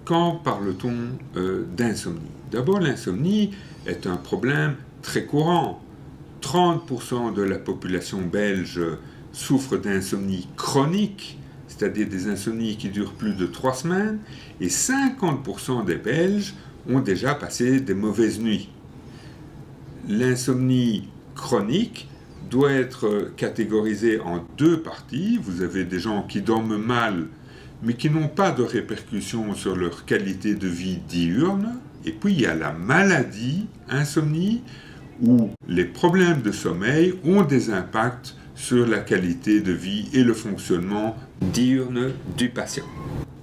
Quand parle-t-on d'insomnie? D'abord, l'insomnie est un problème très courant. 30% de la population belge souffre d'insomnie chronique, c'est-à-dire des insomnies qui durent plus de 3 semaines, et 50% des Belges ont déjà passé des mauvaises nuits. L'insomnie chronique doit être catégorisée en deux parties. Vous avez des gens qui dorment mal, mais qui n'ont pas de répercussions sur leur qualité de vie diurne. Et puis il y a la maladie, insomnie, où les problèmes de sommeil ont des impacts sur la qualité de vie et le fonctionnement diurne du patient.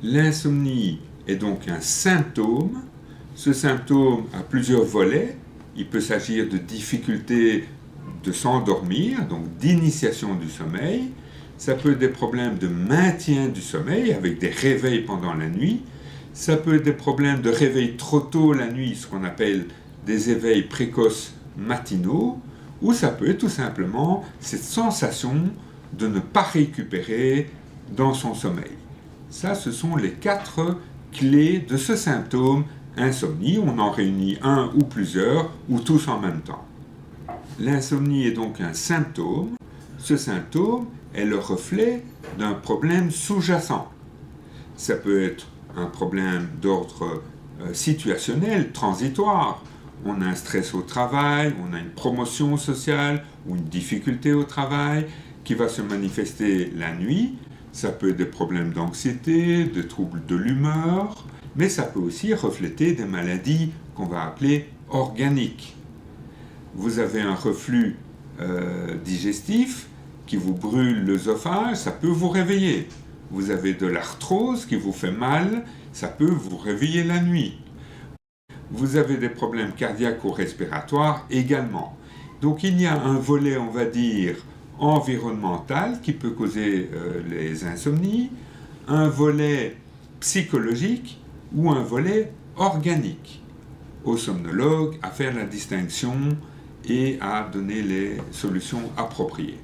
L'insomnie est donc un symptôme. Ce symptôme a plusieurs volets. Il peut s'agir de difficultés de s'endormir, donc d'initiation du sommeil. Ça peut être des problèmes de maintien du sommeil avec des réveils pendant la nuit. Ça peut être des problèmes de réveil trop tôt la nuit, ce qu'on appelle des éveils précoces matinaux, ou ça peut être tout simplement cette sensation de ne pas récupérer dans son sommeil. Ça, ce sont les 4 clés de ce symptôme insomnie. On en réunit un ou plusieurs, ou tous en même temps. L'insomnie est donc un symptôme. Ce symptôme est le reflet d'un problème sous-jacent. Ça peut être un problème d'ordre situationnel, transitoire. On a un stress au travail, on a une promotion sociale ou une difficulté au travail qui va se manifester la nuit. Ça peut être des problèmes d'anxiété, de troubles de l'humeur, mais ça peut aussi refléter des maladies qu'on va appeler organiques. Vous avez un reflux digestif qui vous brûle l'œsophage, ça peut vous réveiller. Vous avez de l'arthrose qui vous fait mal, ça peut vous réveiller la nuit. Vous avez des problèmes cardiaques ou respiratoires également. Donc il y a un volet, on va dire, environnemental qui peut causer les insomnies, un volet psychologique ou un volet organique. Au somnologue à faire la distinction et à donner les solutions appropriées.